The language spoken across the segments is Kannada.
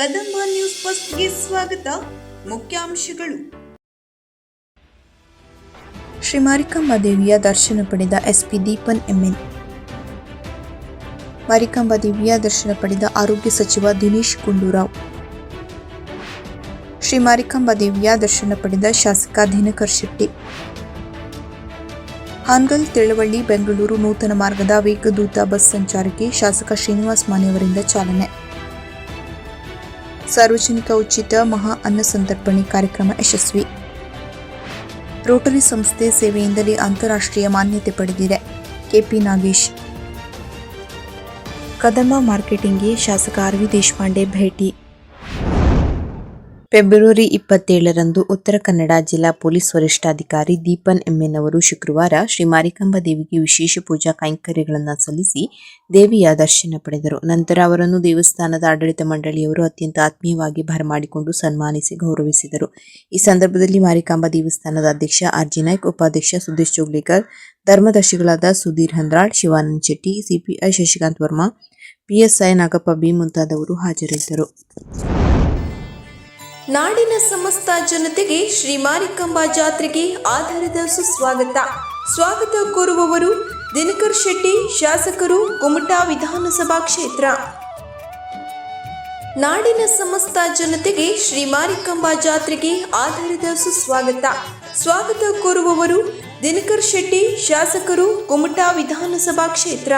ಕದಂಬ ನ್ಯೂಸ್ ಫಸ್ಟ್ಗೆ ಸ್ವಾಗತ. ಮುಖ್ಯಾಂಶಗಳು. ಶ್ರೀ ಮಾರಿಕಾಂಬಾ ದೇವಿಯ ದರ್ಶನ ಪಡೆದ ಎಸ್ಪಿ ದೀಪನ್ ಎಂಎನ್. ಮಾರಿಕಾಂಬಾ ದೇವಿಯ ದರ್ಶನ ಪಡೆದ ಆರೋಗ್ಯ ಸಚಿವ ದಿನೇಶ್ ಗುಂಡೂರಾವ್. ಶ್ರೀ ಮಾರಿಕಾಂಬಾ ದೇವಿಯ ದರ್ಶನ ಪಡೆದ ಶಾಸಕ ದಿನಕರ್ ಶೆಟ್ಟಿ. ಹಾನಗಲ್ ತಿಳುವಳ್ಳಿ ಬೆಂಗಳೂರು ನೂತನ ಮಾರ್ಗದ ವೇಗದೂತ ಬಸ್ ಸಂಚಾರಕ್ಕೆ ಶಾಸಕ ಶ್ರೀನಿವಾಸ್ ಮಾನೆ ಅವರಿಂದ ಚಾಲನೆ. ಸಾರ್ವಜನಿಕ ಉಚಿತ ಮಹಾ ಅನ್ನ ಸಂತರ್ಪಣೆ ಕಾರ್ಯಕ್ರಮ ಯಶಸ್ವಿ. ರೋಟರಿ ಸಂಸ್ಥೆ ಸೇವೆಯಿಂದಲೇ ಅಂತಾರಾಷ್ಟ್ರೀಯ ಮಾನ್ಯತೆ ಪಡೆದಿದೆ. ಕೆಪಿ ನಾಗೇಶ್. ಕದಂಬ ಮಾರ್ಕೆಟಿಂಗ್ಗೆ ಶಾಸಕ ಆರ್.ವಿ. ದೇಶಪಾಂಡೆ ಭೇಟಿ. ಫೆಬ್ರವರಿ 27ರಂದು ಉತ್ತರ ಕನ್ನಡ ಜಿಲ್ಲಾ ಪೊಲೀಸ್ ವರಿಷ್ಠಾಧಿಕಾರಿ ದೀಪನ್ ಎಂಎನ್ ಅವರು ಶುಕ್ರವಾರ ಶ್ರೀ ಮಾರಿಕಾಂಬಾ ದೇವಿಗೆ ವಿಶೇಷ ಪೂಜಾ ಕೈಂಕರ್ಯಗಳನ್ನು ಸಲ್ಲಿಸಿ ದೇವಿಯ ದರ್ಶನ ಪಡೆದರು. ನಂತರ ಅವರನ್ನು ದೇವಸ್ಥಾನದ ಆಡಳಿತ ಮಂಡಳಿಯವರು ಅತ್ಯಂತ ಆತ್ಮೀಯವಾಗಿ ಬರಮಾಡಿಕೊಂಡು ಸನ್ಮಾನಿಸಿ ಗೌರವಿಸಿದರು. ಈ ಸಂದರ್ಭದಲ್ಲಿ ಮಾರಿಕಾಂಬಾ ದೇವಸ್ಥಾನದ ಅಧ್ಯಕ್ಷ ಆರ್.ಜಿ. ನಾಯ್ಕ್, ಉಪಾಧ್ಯಕ್ಷ ಸುದೇಶ್ ಜೋಗ್ಲೇಕರ್, ಧರ್ಮದರ್ಶಿಗಳಾದ Sudhir Handral, Shivanand Shetty, CPI Shashikant Verma, PSI Nagappa B ಮುಂತಾದವರು ಹಾಜರಿದ್ದರು. ನಾಡಿನ ಸಮಸ್ತ ಜನತೆಗೆ ಶ್ರೀ ಮಾರಿಕಾಂಬಾ ಜಾತ್ರೆಗೆ ಆಧಾರದ ಸುಸ್ವಾಗತ. ಸ್ವಾಗತ ಕೋರುವವರು ದಿನಕರ್ ಶೆಟ್ಟಿ, ಶಾಸಕರು, ಕುಮಟಾ ವಿಧಾನಸಭಾ ಕ್ಷೇತ್ರ. ನಾಡಿನ ಸಮಸ್ತ ಜನತೆಗೆ ಶ್ರೀ ಮಾರಿಕಾಂಬಾ ಜಾತ್ರೆಗೆ ಆಧಾರದ ಸುಸ್ವಾಗತ. ಸ್ವಾಗತ ಕೋರುವವರು ದಿನಕರ್ ಶೆಟ್ಟಿ, ಶಾಸಕರು, ಕುಮಟಾ ವಿಧಾನಸಭಾ ಕ್ಷೇತ್ರ.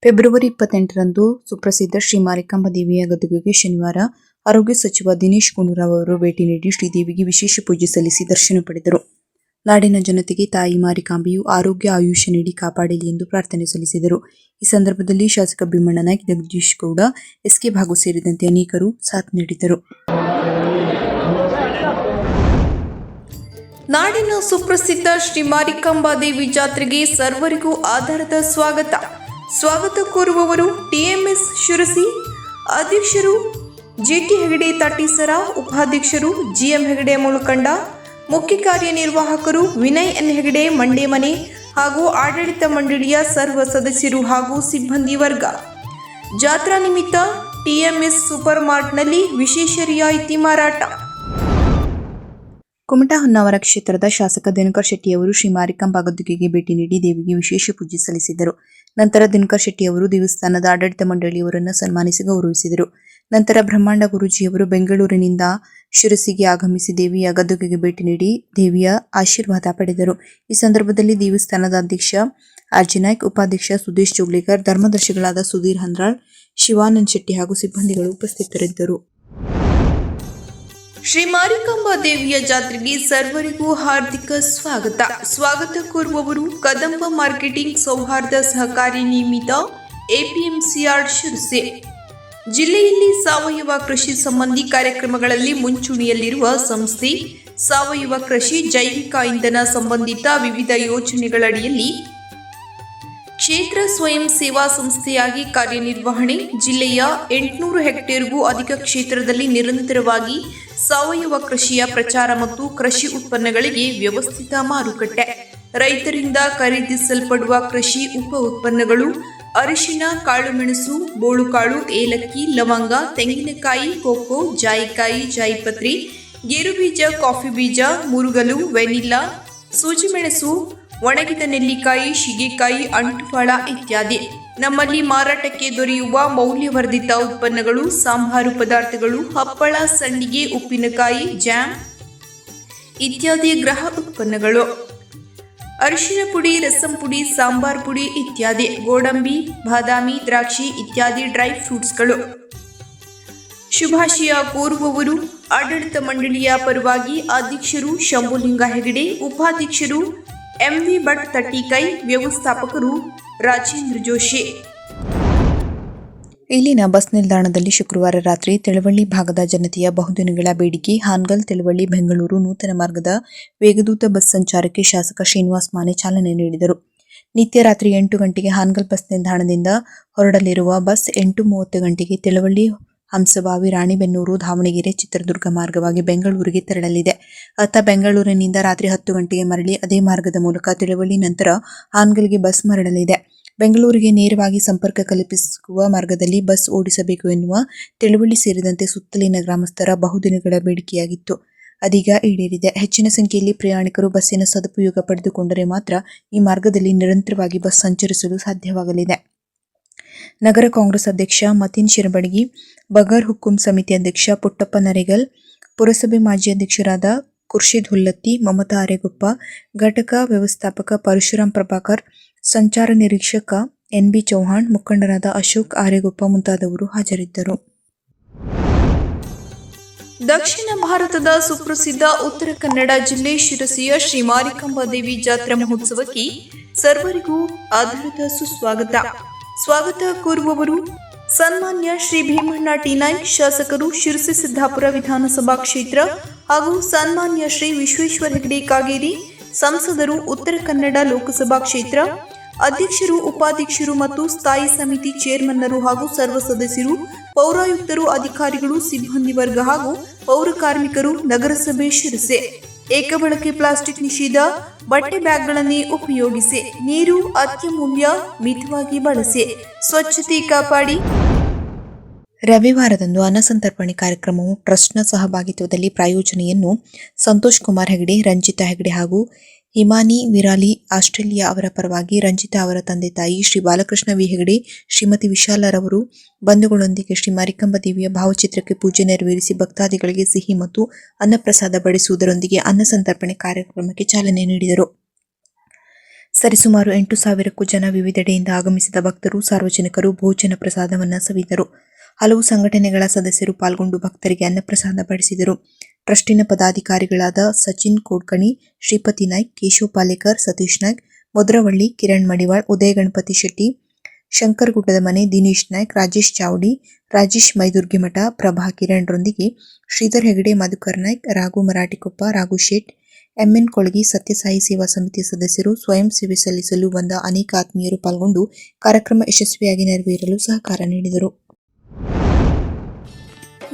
ಫೆಬ್ರವರಿ 28ರಂದು ಸುಪ್ರಸಿದ್ಧ ಶ್ರೀ ಮಾರಿಕಾಂಬಾ ದೇವಿಯ ಗದ್ದುಗೆಗೆ ಶನಿವಾರ ಆರೋಗ್ಯ ಸಚಿವ ದಿನೇಶ್ ಗುಂಡೂರಾವ್ ಅವರು ಭೇಟಿ ನೀಡಿ ಶ್ರೀದೇವಿಗೆ ವಿಶೇಷ ಪೂಜೆ ಸಲ್ಲಿಸಿ ದರ್ಶನ ಪಡೆದರು. ನಾಡಿನ ಜನತೆಗೆ ತಾಯಿ ಮಾರಿಕಾಂಬೆಯು ಆರೋಗ್ಯ ಆಯುಷ್ಯ ನೀಡಿ ಕಾಪಾಡಲಿ ಎಂದು ಪ್ರಾರ್ಥನೆ ಸಲ್ಲಿಸಿದರು. ಈ ಸಂದರ್ಭದಲ್ಲಿ ಶಾಸಕ ಭೀಮಣ್ಣ ನಾಯ್ಕ್, ಜಗದೀಶ್ ಗೌಡ, ಎಸ್ಕೆ ಭಾಗು ಸೇರಿದಂತೆ ಅನೇಕರು ಸಾಥ್ ನೀಡಿದರು. ನಾಡಿನ ಸುಪ್ರಸಿದ್ಧ ಶ್ರೀ ಮಾರಿಕಾಂಬಾ ದೇವಿ ಜಾತ್ರೆಗೆ ಸರ್ವರಿಗೂ ಆಧಾರದ ಸ್ವಾಗತ. ಸ್ವಾಗತ ಕೋರುವವರು ಟಿಎಂಎಸ್ ಶಿರಸಿ, ಅಧ್ಯಕ್ಷರು ಜಿಟಿ ಹೆಗಡೆ ತಾಟೀಸರ, ಉಪಾಧ್ಯಕ್ಷರು ಜಿಎಂ ಹೆಗಡೆ ಮುಳಕಂಡ, ಮುಖ್ಯ ಕಾರ್ಯನಿರ್ವಾಹಕರು ವಿನಯ್ ಎನ್ ಹೆಗಡೆ ಮಂಡೇಮನೆ ಹಾಗೂ ಆಡಳಿತ ಮಂಡಳಿಯ ಸರ್ವ ಸದಸ್ಯರು ಹಾಗೂ ಸಿಬ್ಬಂದಿ ವರ್ಗ. ಜಾತ್ರಾ ನಿಮಿತ್ತ ಟಿಎಂಎಸ್ ಸೂಪರ್ ಮಾರ್ಟ್ನಲ್ಲಿ ವಿಶೇಷ ರಿಯಾಯಿತಿ ಮಾರಾಟ. ಕುಮಟಾ ಹೊನ್ನಾವರ ಕ್ಷೇತ್ರದ ಶಾಸಕ ದಿನಕರ್ ಶೆಟ್ಟಿ ಅವರು ಶ್ರೀ ಮಾರಿಕಾಂಬಾ ಗದ್ದುಗೆಗೆ ಭೇಟಿ ನೀಡಿ ದೇವಿಗೆ ವಿಶೇಷ ಪೂಜೆ ಸಲ್ಲಿಸಿದರು. ನಂತರ ದಿನಕರ್ ಶೆಟ್ಟಿ ಅವರು ದೇವಸ್ಥಾನದ ಆಡಳಿತ ಮಂಡಳಿಯವರನ್ನು ಸನ್ಮಾನಿಸಿ ಗೌರವಿಸಿದರು. ನಂತರ ಬ್ರಹ್ಮಾಂಡ ಗುರೂಜಿಯವರು ಬೆಂಗಳೂರಿನಿಂದ ಶಿರಸಿಗೆ ಆಗಮಿಸಿ ದೇವಿಯ ಗದ್ದುಗೆಗೆ ಭೇಟಿ ನೀಡಿ ದೇವಿಯ ಆಶೀರ್ವಾದ ಪಡೆದರು. ಈ ಸಂದರ್ಭದಲ್ಲಿ ದೇವಸ್ಥಾನದ ಅಧ್ಯಕ್ಷ ಆರ್.ಜಿ. ನಾಯ್ಕ್, ಉಪಾಧ್ಯಕ್ಷ ಸುದೇಶ್ ಜೋಗ್ಲೇಕರ್, ಧರ್ಮದರ್ಶಿಗಳಾದ ಸುಧೀರ್ ಹಂದ್ರಾಳ್, ಶಿವಾನಂದ್ ಶೆಟ್ಟಿ ಹಾಗೂ ಸಿಬ್ಬಂದಿಗಳು ಉಪಸ್ಥಿತರಿದ್ದರು. ಶ್ರೀ ಮಾರಿಕಾಂಬಾ ದೇವಿಯ ಜಾತ್ರೆಗೆ ಸರ್ವರಿಗೂ ಹಾರ್ದಿಕ ಸ್ವಾಗತ. ಸ್ವಾಗತ ಕೋರುವವರು ಕದಂಬ ಮಾರ್ಕೆಟಿಂಗ್ ಸೌಹಾರ್ದ ಸಹಕಾರಿ ನಿಯಮಿತ ಎಪಿಎಂಸಿ ಯಾರ್ಡ್ ಶಿರಸಿ. ಜಿಲ್ಲೆಯಲ್ಲಿ ಸಾವಯವ ಕೃಷಿ ಸಂಬಂಧಿ ಕಾರ್ಯಕ್ರಮಗಳಲ್ಲಿ ಮುಂಚೂಣಿಯಲ್ಲಿರುವ ಸಂಸ್ಥೆ. ಸಾವಯವ ಕೃಷಿ, ಜೈವಿಕ ಇಂಧನ ಸಂಬಂಧಿತ ವಿವಿಧ ಯೋಜನೆಗಳಡಿಯಲ್ಲಿ ಕ್ಷೇತ್ರ ಸ್ವಯಂ ಸೇವಾ ಸಂಸ್ಥೆಯಾಗಿ ಕಾರ್ಯನಿರ್ವಹಣೆ. ಜಿಲ್ಲೆಯ 800 ಹೆಕ್ಟೇರ್ಗೂ ಅಧಿಕ ಕ್ಷೇತ್ರದಲ್ಲಿ ನಿರಂತರವಾಗಿ ಸಾವಯವ ಕೃಷಿಯ ಪ್ರಚಾರ ಮತ್ತು ಕೃಷಿ ಉತ್ಪನ್ನಗಳಿಗೆ ವ್ಯವಸ್ಥಿತ ಮಾರುಕಟ್ಟೆ. ರೈತರಿಂದ ಖರೀದಿಸಲ್ಪಡುವ ಕೃಷಿ ಉಪ ಉತ್ಪನ್ನಗಳು ಅರಿಶಿನ, ಕಾಳುಮೆಣಸು, ಬೋಳುಕಾಳು, ಏಲಕ್ಕಿ, ಲವಂಗ, ತೆಂಗಿನಕಾಯಿ, ಕೋಕೋ, ಜಾಯಿಕಾಯಿ, ಜಾಯಿಪತ್ರಿ, ಗೇರುಬೀಜ, ಕಾಫಿ ಬೀಜ, ಮುರುಗಲು, ವೆನಿಲ್ಲಾ, ಸೂಜಿಮೆಣಸು, ಒಣಗಿದ ನೆಲ್ಲಿಕಾಯಿ, ಶಿಗೆಕಾಯಿ, ಅಂಟುಫಳ ಇತ್ಯಾದಿ. ನಮ್ಮಲ್ಲಿ ಮಾರಾಟಕ್ಕೆ ದೊರೆಯುವ ಮೌಲ್ಯವರ್ಧಿತ ಉತ್ಪನ್ನಗಳು, ಸಾಂಬಾರು ಪದಾರ್ಥಗಳು, ಹಪ್ಪಳ, ಸಂಡಿಗೆ, ಉಪ್ಪಿನಕಾಯಿ, ಜಾಮ್ ಇತ್ಯಾದಿ ಗೃಹ ಉತ್ಪನ್ನಗಳು, ಅರಿಶಿನ ಪುಡಿ, ರಸಂ ಪುಡಿ, ಸಾಂಬಾರ್ ಪುಡಿ ಇತ್ಯಾದಿ, ಗೋಡಂಬಿ, ಬಾದಾಮಿ, ದ್ರಾಕ್ಷಿ ಇತ್ಯಾದಿ ಡ್ರೈ ಫ್ರೂಟ್ಸ್ಗಳು. ಶುಭಾಶಯ ಕೋರುವವರು ಆಡಳಿತ ಮಂಡಳಿಯ ಪರವಾಗಿ ಅಧ್ಯಕ್ಷರು ಶಂಭುಲಿಂಗ ಹೆಗಡೆ, ಉಪಾಧ್ಯಕ್ಷರು ಎಂವಿ ಭಟ್ ತಟ್ಟಿಕೈ, ವ್ಯವಸ್ಥಾಪಕರು ರಾಜೇಂದ್ರ ಜೋಶಿ. ಇಲ್ಲಿನ ಬಸ್ ನಿಲ್ದಾಣದಲ್ಲಿ ಶುಕ್ರವಾರ ರಾತ್ರಿ ತಿಳುವಳ್ಳಿ ಭಾಗದ ಜನತೆಯ ಬಹುದಿನಗಳ ಬೇಡಿಕೆ ಹಾನಗಲ್ ತಿಳುವಳ್ಳಿ ಬೆಂಗಳೂರು ನೂತನ ಮಾರ್ಗದ ವೇಗದೂತ ಬಸ್ ಸಂಚಾರಕ್ಕೆ ಶಾಸಕ ಶ್ರೀನಿವಾಸ್ ಮಾನೆ ಚಾಲನೆ ನೀಡಿದರು. ನಿತ್ಯ ರಾತ್ರಿ 8 ಗಂಟೆಗೆ ಹಾನಗಲ್ ಬಸ್ ನಿಲ್ದಾಣದಿಂದ ಹೊರಡಲಿರುವ ಬಸ್ 8:30 ಗಂಟೆಗೆ ತಿಳುವಳ್ಳಿ, ಹಂಸಬಾವಿ, ರಾಣಿಬೆನ್ನೂರು, ದಾವಣಗೆರೆ, ಚಿತ್ರದುರ್ಗ ಮಾರ್ಗವಾಗಿ ಬೆಂಗಳೂರಿಗೆ ತೆರಳಲಿದೆ. ಅತ್ತ ಬೆಂಗಳೂರಿನಿಂದ ರಾತ್ರಿ 10 ಗಂಟೆಗೆ ಮರಳಿ ಅದೇ ಮಾರ್ಗದ ಮೂಲಕ ತಿಳುವಳ್ಳಿ ನಂತರ ಹಾನಗಲ್ಗೆ ಬಸ್ ಮರಳಲಿದೆ. ಬೆಂಗಳೂರಿಗೆ ನೇರವಾಗಿ ಸಂಪರ್ಕ ಕಲ್ಪಿಸುವ ಮಾರ್ಗದಲ್ಲಿ ಬಸ್ ಓಡಿಸಬೇಕು ಎನ್ನುವ ತಿಳುವಳಿ ಸೇರಿದಂತೆ ಸುತ್ತಲಿನ ಗ್ರಾಮಸ್ಥರ ಬಹುದಿನಗಳ ಬೇಡಿಕೆಯಾಗಿತ್ತು. ಅದೀಗ ಈಡೇರಿದೆ. ಹೆಚ್ಚಿನ ಸಂಖ್ಯೆಯಲ್ಲಿ ಪ್ರಯಾಣಿಕರು ಬಸ್ಸಿನ ಸದುಪಯೋಗ ಪಡೆದುಕೊಂಡರೆ ಮಾತ್ರ ಈ ಮಾರ್ಗದಲ್ಲಿ ನಿರಂತರವಾಗಿ ಬಸ್ ಸಂಚರಿಸಲು ಸಾಧ್ಯವಾಗಲಿದೆ. ನಗರ ಕಾಂಗ್ರೆಸ್ ಅಧ್ಯಕ್ಷ ಮತೀನ್ ಶಿರಬಡಗಿ, ಬಗರ್ ಹುಕ್ಕುಂ ಸಮಿತಿ ಅಧ್ಯಕ್ಷ ಪುಟ್ಟಪ್ಪ ನರೇಗಲ್, ಪುರಸಭೆ ಮಾಜಿ ಅಧ್ಯಕ್ಷರಾದ ಖುರ್ಷಿದ್ ಹುಲ್ಲತ್ತಿ, ಮಮತಾ ಅರೆಗೊಪ್ಪ, ಘಟಕ ವ್ಯವಸ್ಥಾಪಕ ಪರಶುರಾಮ್ ಪ್ರಭಾಕರ್, ಸಂಚಾರ ನಿರೀಕ್ಷಕ ಎನ್.ಬಿ. ಚೌಹಾಣ್, ಮುಖಂಡರಾದ ಅಶೋಕ್ ಆರೆಗೊಪ್ಪ ಮುಂತಾದವರು ಹಾಜರಿದ್ದರು. ದಕ್ಷಿಣ ಭಾರತದ ಸುಪ್ರಸಿದ್ಧ ಉತ್ತರ ಕನ್ನಡ ಜಿಲ್ಲೆ ಶಿರಸಿಯ ಶ್ರೀ ಮಾರಿಕಾಂಬಾ ದೇವಿ ಜಾತ್ರಾ ಮಹೋತ್ಸವಕ್ಕೆ ಸರ್ವರಿಗೂ ಆಧಾರದ ಸ್ವಾಗತ ಕೋರುವವರು ಸನ್ಮಾನ್ಯ ಶ್ರೀ ಭೀಮಣ್ಣ ಟಿ ನಾಯ್ಕ್, ಶಾಸಕರು, ಶಿರಸಿ ಸಿದ್ದಾಪುರ ವಿಧಾನಸಭಾ ಕ್ಷೇತ್ರ ಹಾಗೂ ಸನ್ಮಾನ್ಯ ಶ್ರೀ ವಿಶ್ವೇಶ್ವರ ಹೆಗಡೆ ಕಾಗೇರಿ, ಸಂಸದರು, ಉತ್ತರ ಕನ್ನಡ ಲೋಕಸಭಾ ಕ್ಷೇತ್ರ, ಅಧ್ಯಕ್ಷರು, ಉಪಾಧ್ಯಕ್ಷರು ಮತ್ತು ಸ್ಥಾಯಿ ಸಮಿತಿ ಚೇರ್ಮನ್ನರು ಹಾಗೂ ಸರ್ವ ಸದಸ್ಯರು, ಪೌರಾಯುಕ್ತರು, ಅಧಿಕಾರಿಗಳು, ಸಿಬ್ಬಂದಿ ವರ್ಗ ಹಾಗೂ ಪೌರ ಕಾರ್ಮಿಕರು, ನಗರಸಭೆ ಶಿರಸಿ. ಏಕಬಳಕೆ ಪ್ಲಾಸ್ಟಿಕ್ ನಿಷೇಧ, ಬಟ್ಟೆ ಬ್ಯಾಗ್ಗಳನ್ನೇ ಉಪಯೋಗಿಸಿ, ನೀರು ಅತ್ಯಮೂಲ್ಯ, ಮಿತವಾಗಿ ಬಳಸಿ, ಸ್ವಚ್ಛತೆ ಕಾಪಾಡಿ. ರವಿವಾರದಂದು ಅನ್ನಸಂತರ್ಪಣೆ ಕಾರ್ಯಕ್ರಮವು ಟ್ರಸ್ಟ್ನ ಸಹಭಾಗಿತ್ವದಲ್ಲಿ ಪ್ರಾಯೋಜನೆಯನ್ನು ಸಂತೋಷ್ ಕುಮಾರ್ ಹೆಗಡೆ, ರಂಜಿತಾ ಹೆಗಡೆ ಹಾಗೂ ಹಿಮಾನಿ ವಿರಾಲಿ ಆಸ್ಟ್ರೇಲಿಯಾ ಅವರ ಪರವಾಗಿ ರಂಜಿತಾ ಅವರ ತಂದೆ ತಾಯಿ ಶ್ರೀ ಬಾಲಕೃಷ್ಣ ವಿ ಹೆಗಡೆ, ಶ್ರೀಮತಿ ವಿಶಾಲರವರು ಬಂಧುಗಳೊಂದಿಗೆ ಶ್ರೀ ಮಾರಿಕಾಂಬಾ ದೇವಿಯ ಭಾವಚಿತ್ರಕ್ಕೆ ಪೂಜೆ ನೆರವೇರಿಸಿ ಭಕ್ತಾದಿಗಳಿಗೆ ಸಿಹಿ ಮತ್ತು ಅನ್ನಪ್ರಸಾದ ಬಡಿಸುವುದರೊಂದಿಗೆ ಅನ್ನಸಂತರ್ಪಣೆ ಕಾರ್ಯಕ್ರಮಕ್ಕೆ ಚಾಲನೆ ನೀಡಿದರು. ಸರಿಸುಮಾರು 8,000ಕ್ಕೂ ಜನ ವಿವಿಧೆಡೆಯಿಂದ ಆಗಮಿಸಿದ ಭಕ್ತರು, ಸಾರ್ವಜನಿಕರು ಭೋಜನ ಪ್ರಸಾದವನ್ನು ಸವಿದರು. ಹಲವು ಸಂಘಟನೆಗಳ ಸದಸ್ಯರು ಪಾಲ್ಗೊಂಡು ಭಕ್ತರಿಗೆ ಅನ್ನಪ್ರಸಾದ ಬಡಿಸಿದರು. ಟ್ರಸ್ಟಿನ ಪದಾಧಿಕಾರಿಗಳಾದ ಸಚಿನ್ ಕೋಡ್ಕಣಿ, ಶ್ರೀಪತಿ ನಾಯ್ಕ್, ಕೇಶವ್ ಪಾಲೇಕರ್, ಸತೀಶ್ ನಾಯ್ಕ್, ಮುದ್ರವಳ್ಳಿ, ಕಿರಣ್ ಮಡಿವಾಳ್, ಉದಯ ಗಣಪತಿ ಶೆಟ್ಟಿ, ಶಂಕರ್ ಗುಡ್ಡದ ಮನೆ, ದಿನೇಶ್ ನಾಯ್ಕ್, ರಾಜೇಶ್ ಚಾವಡಿ, ರಾಜೇಶ್ ಮೈದುರ್ಗಿಮಠ, ಪ್ರಭಾ ಕಿರಣ್ ರೊಂದಿಗೆ ಶ್ರೀಧರ್ ಹೆಗಡೆ, ಮಧುಕರ್ ನಾಯ್ಕ್, ರಾಘು ಮರಾಠಿಕೊಪ್ಪ, ರಾಘು ಶೇಟ್, ಎಂಎನ್ ಕೊಳಗಿ, ಸತ್ಯಸಾಯಿ ಸೇವಾ ಸಮಿತಿಯ ಸದಸ್ಯರು, ಸ್ವಯಂ ಸೇವೆ ಸಲ್ಲಿಸಲು ಬಂದ ಅನೇಕ ಆತ್ಮೀಯರು ಪಾಲ್ಗೊಂಡು ಕಾರ್ಯಕ್ರಮ ಯಶಸ್ವಿಯಾಗಿ ನೆರವೇರಲು ಸಹಕಾರ ನೀಡಿದರು.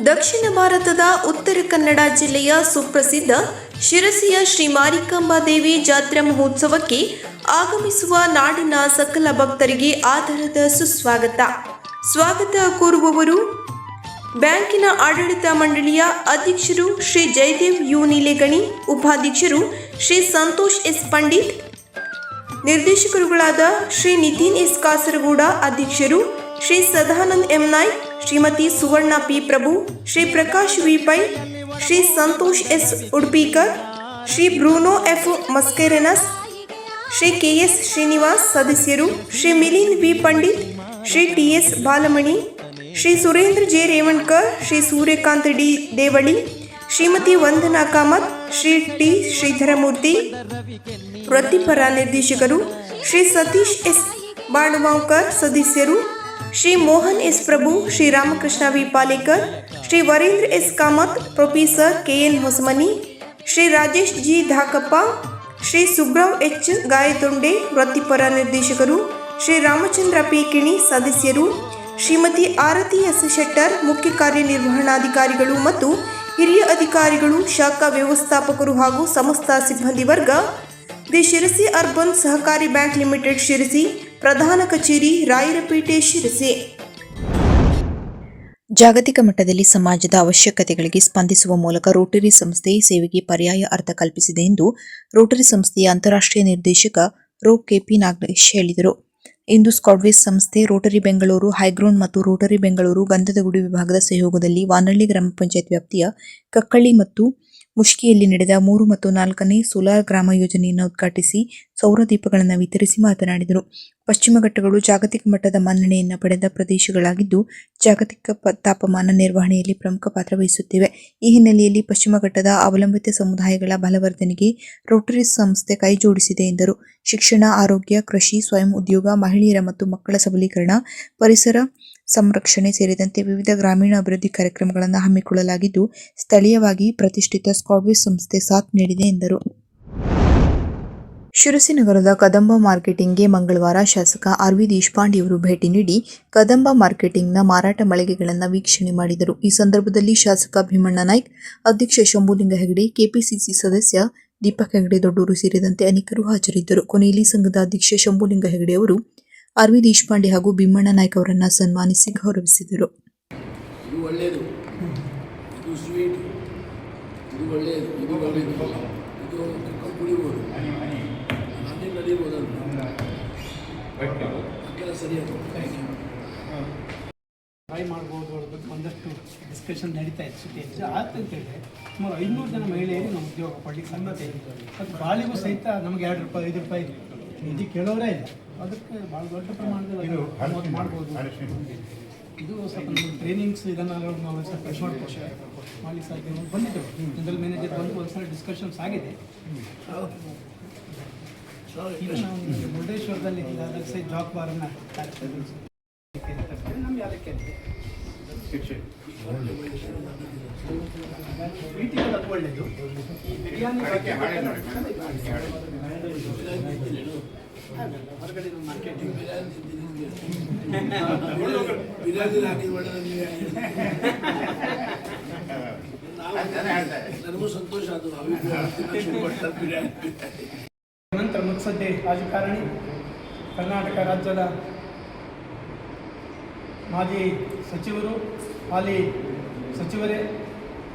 ದಕ್ಷಿಣ ಭಾರತದ ಉತ್ತರ ಕನ್ನಡ ಜಿಲ್ಲೆಯ ಸುಪ್ರಸಿದ್ಧ ಶಿರಸಿಯ ಶ್ರೀ ಮಾರಿಕಾಂಬಾ ದೇವಿ ಜಾತ್ರಾ ಮಹೋತ್ಸವಕ್ಕೆ ಆಗಮಿಸುವ ನಾಡಿನ ಸಕಲ ಭಕ್ತರಿಗೆ ಆಧಾರದ ಸ್ವಾಗತ ಕೋರುವವರು ಬ್ಯಾಂಕಿನ ಆಡಳಿತ ಮಂಡಳಿಯ ಅಧ್ಯಕ್ಷರು ಶ್ರೀ ಜಯದೇವ್ ಯು ನೀಲೆಗಣಿ, ಉಪಾಧ್ಯಕ್ಷರು ಶ್ರೀ ಸಂತೋಷ್ ಎಸ್ ಪಂಡಿತ್, ನಿರ್ದೇಶಕರುಗಳಾದ ಶ್ರೀ ನಿತಿನ್ ಎಸ್ ಕಾಸರಗೂಡ, ಅಧ್ಯಕ್ಷರು Shri Sadanand M Naik, Shrimati Suvarna P Prabhu, Shri Prakash V Pai, Shri Santosh S Udupikar, Shri Bruno F Mascarenhas, Shri K S Srinivas, ಸದಸ್ಯರು Shri Milind V Pandit, Shri T S Balamani, Shri Surendra J Revankar, Shri Suryakant D Devali, Shrimati Vandana Kamath, Shri T Shridharamurthy, ವೃತ್ತಿಪರ ನಿರ್ದೇಶಕರು ಶ್ರೀ ಸತೀಶ್ ಎಸ್ ಬಾಣುವಾಂಕರ್, ಸದಸ್ಯರು ಶ್ರೀ ಮೋಹನ್ ಎಸ್ ಪ್ರಭು, Shri Ramakrishna V Palekar, Shri Varendra S Kamath, professor K N Hosamani, Shri Rajesh G Dhakappa, Shri Subrao H Gaitonde, ವೃತ್ತಿಪರ ನಿರ್ದೇಶಕರು ಶ್ರೀ ರಾಮಚಂದ್ರ ಪಿ ಕಿಣಿ, ಸದಸ್ಯರು ಶ್ರೀಮತಿ ಆರತಿ ಎಸ್ ಶೆಟ್ಟರ್, ಮುಖ್ಯ ಕಾರ್ಯನಿರ್ವಹಣಾಧಿಕಾರಿಗಳು ಮತ್ತು ಹಿರಿಯ ಅಧಿಕಾರಿಗಳು, ಶಾಖಾ ವ್ಯವಸ್ಥಾಪಕರು ಹಾಗೂ ಸಮಸ್ತ ಸಿಬ್ಬಂದಿ ವರ್ಗ, ದಿ ಶಿರಸಿ ಅರ್ಬನ್ ಸಹಕಾರಿ ಬ್ಯಾಂಕ್ ಲಿಮಿಟೆಡ್ ಶಿರಸಿ, ಪ್ರಧಾನ ಕಚೇರಿ, ರಾಯರಪೇಟೆ, ಶಿರಸಿ. ಜಾಗತಿಕ ಮಟ್ಟದಲ್ಲಿ ಸಮಾಜದ ಅವಶ್ಯಕತೆಗಳಿಗೆ ಸ್ಪಂದಿಸುವ ಮೂಲಕ ರೋಟರಿ ಸಂಸ್ಥೆ ಸೇವೆಗೆ ಪರ್ಯಾಯ ಅರ್ಥ ಕಲ್ಪಿಸಿದೆ ಎಂದು ರೋಟರಿ ಸಂಸ್ಥೆಯ ಅಂತಾರಾಷ್ಟ್ರೀಯ ನಿರ್ದೇಶಕ ರೋ ಕೆಪಿ ನಾಗೇಶ್ ಹೇಳಿದರು. ಇಂದು ಸ್ಕಾಡ್ವೇಸ್ ಸಂಸ್ಥೆ, ರೋಟರಿ ಬೆಂಗಳೂರು, ಹೈಗ್ರೌಂಡ್ ಮತ್ತು ರೋಟರಿ ಬೆಂಗಳೂರು ಗಂಧದಗುಡಿ ವಿಭಾಗದ ಸಹಯೋಗದಲ್ಲಿ ವಾನಳ್ಳಿ ಗ್ರಾಮ ಪಂಚಾಯತ್ ವ್ಯಾಪ್ತಿಯ ಕಕ್ಕಳ್ಳಿ ಮತ್ತು ಮುಷ್ಕಿಯಲ್ಲಿ ನಡೆದ 3 ಮತ್ತು 4ನೇ ಸೋಲಾರ್ ಗ್ರಾಮ ಯೋಜನೆಯನ್ನು ಉದ್ಘಾಟಿಸಿ ಸೌರ ದೀಪಗಳನ್ನು ವಿತರಿಸಿ ಮಾತನಾಡಿದರು. ಪಶ್ಚಿಮ ಘಟ್ಟಗಳು ಜಾಗತಿಕ ಮಟ್ಟದ ಮನ್ನಣೆಯನ್ನು ಪಡೆದ ಪ್ರದೇಶಗಳಾಗಿದ್ದು ಜಾಗತಿಕ ತಾಪಮಾನ ನಿರ್ವಹಣೆಯಲ್ಲಿ ಪ್ರಮುಖ ಪಾತ್ರ ವಹಿಸುತ್ತಿವೆ. ಈ ಹಿನ್ನೆಲೆಯಲ್ಲಿ ಪಶ್ಚಿಮ ಘಟ್ಟದ ಅವಲಂಬಿತ ಸಮುದಾಯಗಳ ಬಲವರ್ಧನೆಗೆ ರೋಟರಿ ಸಂಸ್ಥೆ ಕೈ ಜೋಡಿಸಿದೆ ಎಂದರು. ಶಿಕ್ಷಣ, ಆರೋಗ್ಯ, ಕೃಷಿ, ಸ್ವಯಂ ಉದ್ಯೋಗ, ಮಹಿಳೆಯರ ಮತ್ತು ಮಕ್ಕಳ ಸಬಲೀಕರಣ, ಪರಿಸರ ಸಂರಕ್ಷಣೆ ಸೇರಿದಂತೆ ವಿವಿಧ ಗ್ರಾಮೀಣ ಅಭಿವೃದ್ಧಿ ಕಾರ್ಯಕ್ರಮಗಳನ್ನು ಹಮ್ಮಿಕೊಳ್ಳಲಾಗಿದ್ದು ಸ್ಥಳೀಯವಾಗಿ ಪ್ರತಿಷ್ಠಿತ ಸ್ಕಾಡ್ವೇಸ್ ಸಂಸ್ಥೆ ಸಾಥ್ ನೀಡಿದೆ ಎಂದರು. ಶಿರಸಿ ನಗರದ ಕದಂಬ ಮಾರ್ಕೆಟಿಂಗ್ಗೆ ಮಂಗಳವಾರ ಶಾಸಕ ಆರ್ ವಿ ದೇಶಪಾಂಡೆಯವರು ಭೇಟಿ ನೀಡಿ ಕದಂಬ ಮಾರ್ಕೆಟಿಂಗ್ನ ಮಾರಾಟ ಮಳಿಗೆಗಳನ್ನು ವೀಕ್ಷಣೆ ಮಾಡಿದರು. ಈ ಸಂದರ್ಭದಲ್ಲಿ ಶಾಸಕ ಭೀಮಣ್ಣ ನಾಯ್ಕ್, ಅಧ್ಯಕ್ಷ ಶಂಭುಲಿಂಗ ಹೆಗಡೆ, ಕೆಪಿಸಿಸಿ ಸದಸ್ಯ ದೀಪಕ್ ಹೆಗಡೆ ದೊಡ್ಡೂರು ಸೇರಿದಂತೆ ಅನೇಕರು ಹಾಜರಿದ್ದರು. ಕೊನೆಯಲ್ಲಿ ಸಂಘದ ಅಧ್ಯಕ್ಷ ಶಂಭುಲಿಂಗ ಹೆಗಡೆ ಅವರು ಆರ್ ವಿ ದೇಶಪಾಂಡೆ ಹಾಗೂ ಭೀಮಣ್ಣ ನಾಯ್ಕ ಅವರನ್ನು ಸನ್ಮಾನಿಸಿ ಗೌರವಿಸಿದರು. ಇದು ಒಳ್ಳೆಯದು, ಇದು ಸ್ವೀಟ್, ಇದು ಒಳ್ಳೆಯದು, ಇದು ಒಳ್ಳೆಯದು, ಇದು ಕುಡಿಬೋದು, ಅದೇ ನಡೀಬೋದು, ಅದಕ್ಕೆಲ್ಲ ಸರಿಯಾದ ಟ್ರೈ ಮಾಡ್ಬೋದು. ಅವ್ರ ಬಗ್ಗೆ ಒಂದಷ್ಟು ಡಿಸ್ಕಷನ್ ನಡೀತಾ ಇತ್ತು. ಸುದ್ದಿ ಅಂತೇಳಿ ಸುಮಾರು 500 ಜನ ಮಹಿಳೆಯರಿಗೆ ನಾವು ಉದ್ಯೋಗ ಕೊಡಲಿಕ್ಕೆ ಸನ್ನದ್ಧ ಇದೆ. ಮತ್ತು ಬಾಳಿಗೂ ಸಹಿತ ನಮಗೆ 2 ರೂಪಾಯಿ 5 ರೂಪಾಯಿ ನಿಧಿ ಕೇಳೋರೇ ಇಲ್ಲ. ಅದಕ್ಕೆ ಭಾಳ ದೊಡ್ಡ ಪ್ರಮಾಣದಲ್ಲಿ ಮಾಡ್ಬೋದು. ಇದು ಸ್ವಲ್ಪ ನಮ್ಮ ಟ್ರೈನಿಂಗ್ಸ್ ಇದನ್ನು ನಾವು ಸ್ವಲ್ಪ ಮಾಡಲಿಕ್ಕೆ ಸಾಧ್ಯ ಬಂದಿದ್ದೆವು. ಜನರಲ್ ಮ್ಯಾನೇಜರ್ ಬಂದು ಒಂದ್ಸಲ ಡಿಸ್ಕಷನ್ಸ್ ಆಗಿದೆ. ಈಗ ನಾವು ಮುರುಡೇಶ್ವರದಲ್ಲಿ ಸಹ ಜಾಬ್ ಬಾರನ್ನು ನಮಗೆ ಅದಕ್ಕೆ ಸ್ವೀಟಿಗೆಲ್ಲ ಅದು ಒಳ್ಳೆಯದು. ಬಿರಿಯಾನಿ ಹೊರಗಡೆ ಮಾರ್ಕೆಟಿಂಗ್ ಬಿರಿಯಾನಿ ಹಾಕಿದ ಒಳ್ಳೆ ನನಗೂ ಸಂತೋಷ ಅದು. ಬಿರಿಯಾನಿ ನಂತರ ಮುತ್ಸದ್ದಿ ರಾಜಕಾರಣಿ, ಕರ್ನಾಟಕ ರಾಜ್ಯದ ಮಾಜಿ ಸಚಿವರು, ಹಾಲಿ ಸಚಿವರೇ,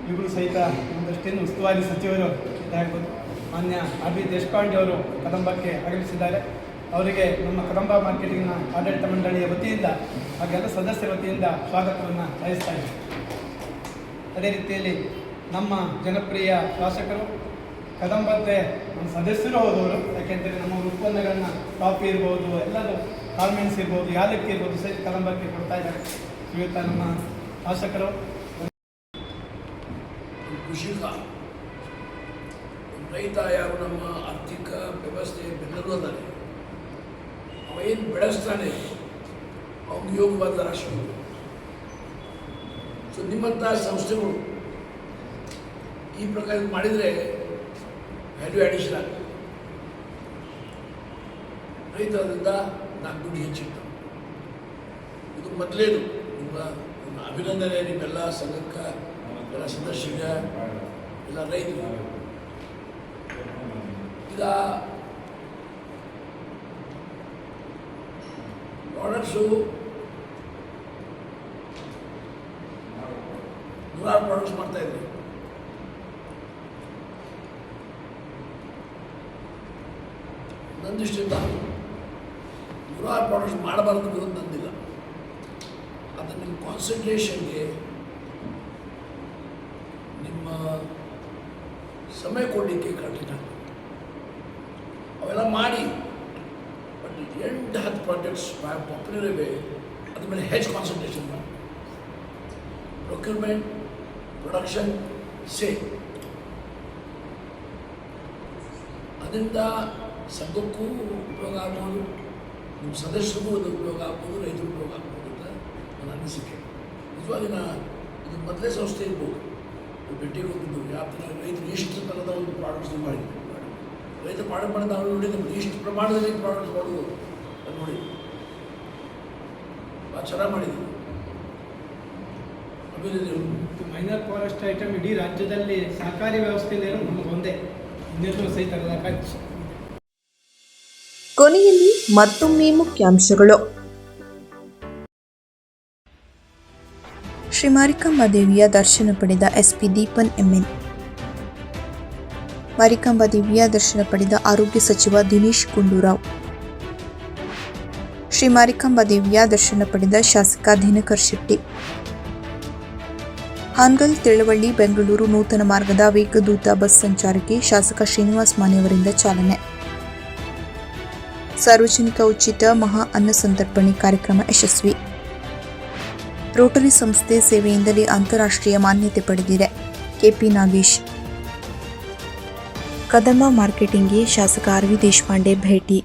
ಇವರು ಸಹಿತ ಒಂದಷ್ಟೇನು ಉಸ್ತುವಾರಿ ಸಚಿವರು ಇದಾಗ್ಬೋದು. ಮಾನ್ಯ ಆರ್ ವಿ ದೇಶಪಾಂಡೆ ಅವರು ಕದಂಬಕ್ಕೆ ಆಗಮಿಸಿದ್ದಾರೆ. ಅವರಿಗೆ ನಮ್ಮ ಕದಂಬ ಮಾರ್ಕೆಟಿಂಗ್ನ ಆಡಳಿತ ಮಂಡಳಿಯ ವತಿಯಿಂದ ಹಾಗೆಲ್ಲ ಸದಸ್ಯರ ವತಿಯಿಂದ ಸ್ವಾಗತವನ್ನು ಬಯಸ್ತಾ ಇದ್ದೀವಿ. ಅದೇ ರೀತಿಯಲ್ಲಿ ನಮ್ಮ ಜನಪ್ರಿಯ ಶಾಸಕರು ಕದಂಬಕ್ಕೆ ನಮ್ಮ ಸದಸ್ಯರು ಹೋದವರು. ಯಾಕೆಂದರೆ ನಮ್ಮ ಉತ್ಪನ್ನಗಳನ್ನ ಕಾಫಿ ಇರ್ಬೋದು, ಎಲ್ಲದೂ ಗಾರ್ಮೆಂಟ್ಸ್ ಇರ್ಬೋದು, ಯಾಲಕ್ಕಿ ಇರ್ಬೋದು ಸಹಿತ ಕದಂಬಕ್ಕೆ ಕೊಡ್ತಾ ಇದ್ದಾರೆ. ಇವತ್ತು ನಮ್ಮ ಶಾಸಕರು ಕೃಷಿಕ ರೈತ ಯಾರು ನಮ್ಮ ಆರ್ಥಿಕ ವ್ಯವಸ್ಥೆ ಬೆನ್ನೆಲುಬು ಅದಾನೆ, ಅವ ಏನು ಬೆಳೆಸ್ತಾನೆ ಅವನು ಯೋಗವಾದ ರಾಷ್ಟ್ರಗಳು. ಸೊ ನಿಮ್ಮಂಥ ಸಂಸ್ಥೆಗಳು ಈ ಪ್ರಕಾರ ಮಾಡಿದರೆ ವ್ಯಾಲ್ಯೂ ಅಡಿಷನ್ ಆಗ್ತದೆ. ರೈತ ಅದರಿಂದ 4 ದುಡ್ಡು ಹೆಚ್ಚಿತ್ತು. ಇದು ಮೊದಲೇದು ನಿಮ್ಮ ಅಭಿನಂದನೆ ನಿಮ್ಮೆಲ್ಲ ಸಂಘಕ್ಕೆ, ಎಲ್ಲ ಸದಸ್ಯರ, ಎಲ್ಲ ರೈತರು. ಈಗ ಪ್ರಾಡಕ್ಟ್ಸು 100 ಪ್ರಾಡಕ್ಟ್ಸ್ ಮಾಡ್ತಾಯಿದ್ರಿ. ನಂದಿಷ್ಟಿಂದ 100 ಪ್ರಾಡಕ್ಟ್ಸ್ ಮಾಡಬಾರ್ದು ಬರೋದು ನಂದಿಲ್ಲ. ಅದು ನಿಮ್ಮ ಕಾನ್ಸಂಟ್ರೇಷನ್ಗೆ, ನಿಮ್ಮ ಸಮಯ ಕೊಡಲಿಕ್ಕೆ ಕರೆಕ್ಟ್ ಆಗ್ತದೆ. ಅವೆಲ್ಲ ಮಾಡಿ ಬಟ್ 8-10 ಪ್ರಾಜೆಕ್ಟ್ಸ್ ಪಾಪ್ಯುಲರ್ ಇವೆ, ಅದ್ರ ಮೇಲೆ ಹೆಚ್ಚು ಕಾನ್ಸಂಟ್ರೇಷನ್ ಮಾಡಿ. Procurement, production, sale. ಅದರಿಂದ ಸಂಘಕ್ಕೂ ಉಪಯೋಗ ಆಗ್ಬೋದು, ನಿಮ್ಮ ಸದಸ್ಯರಿಗೂ ಅದು ಉಪಯೋಗ ಆಗ್ಬೋದು, ರೈತರು ಉಪಯೋಗ ಆಗ್ಬೋದು ಅಂತ ನನ್ನ ಅನಿಸಿಕೆ. ನಿಜವಾಗಿ ಇದು ಮೊದಲೇ ಸಂಸ್ಥೆ ಇರ್ಬೋದು. ಭೇಟಿಗೆ ಹೋಗಿದ್ದು ಯಾವ ಥರ ರೈತರು ಎಷ್ಟು ಥರದ ಒಂದು ಪ್ರಾಡಕ್ಟ್ಸ್ ಮಾಡಿದ್ರು. ರೈತ ಪ್ರಾಡಕ್ಟ್ ಮಾಡಿದ ನಾವು ನೋಡಿದ್ರೆ ಎಷ್ಟು ಪ್ರಮಾಣದಲ್ಲಿ ಪ್ರಾಡಕ್ಟ್ಸ್ ಮಾಡೋದು ಅದು ನೋಡಿ ಭಾಳ ಚೆನ್ನಾಗಿ ಮಾಡಿದ್ವಿ. ಆಮೇಲೆ ಮೈನರ್ ಫಾರೆಸ್ಟ್ ಐಟಮ್ ಇಡೀ ರಾಜ್ಯದಲ್ಲಿ ಸಹಕಾರಿ ವ್ಯವಸ್ಥೆಯಲ್ಲಿ ನಮಗೆ ಒಂದೇ, ಇನ್ನೆಲ್ಲರೂ ಸಹಿತ ಕೊನೆಯಲ್ಲಿ ಮತ್ತೊಮ್ಮೆ ಮುಖ್ಯಾಂಶಗಳು. ಶ್ರೀ ಮಾರಿಕಾಂಬಾ ದೇವಿಯ ದರ್ಶನ ಪಡೆದ ಎಸ್ಪಿ ದೀಪನ್ ಎಂಎನ್. ಮಾರಿಕಾಂಬಾ ದೇವಿಯ ದರ್ಶನ ಪಡೆದ ಆರೋಗ್ಯ ಸಚಿವ ದಿನೇಶ್ ಗುಂಡೂರಾವ್. ಶ್ರೀ ಮಾರಿಕಾಂಬಾ ದೇವಿಯ ದರ್ಶನ ಪಡೆದ ಶಾಸಕ ದಿನಕರ್ ಶೆಟ್ಟಿ. ಹಾನಗಲ್ ತಿಳವಳ್ಳಿ ಬೆಂಗಳೂರು ನೂತನ ಮಾರ್ಗದ ವೇಗದೂತ ಬಸ್ ಸಂಚಾರಕ್ಕೆ ಶಾಸಕ ಶ್ರೀನಿವಾಸ್ ಮಾನೆ ಅವರಿಂದ ಚಾಲನೆ. ಸಾರ್ವಜನಿಕ ಉಚಿತ ಮಹಾ ಅನ್ನ ಸಂತರ್ಪಣೆ ಕಾರ್ಯಕ್ರಮ ಯಶಸ್ವಿ. ರೋಟರಿ ಸಂಸ್ಥೆ ಸೇವೆಯಿಂದಲೇ ಅಂತಾರಾಷ್ಟ್ರೀಯ ಮಾನ್ಯತೆ ಪಡೆದಿದೆ. ಕೆಪಿ ನಾಗೇಶ್. ಕದಂಬ ಮಾರ್ಕೆಟಿಂಗ್ಗೆ ಶಾಸಕ ಆರ್ ವಿ ದೇಶಪಾಂಡೆ ಭೇಟಿ.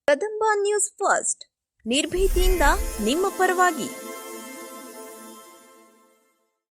ಕದಂಬ ನ್ಯೂಸ್ ಫಸ್ಟ್, ನಿರ್ಭೀತಿಯಿಂದ ನಿಮ್ಮ ಪರವಾಗಿ.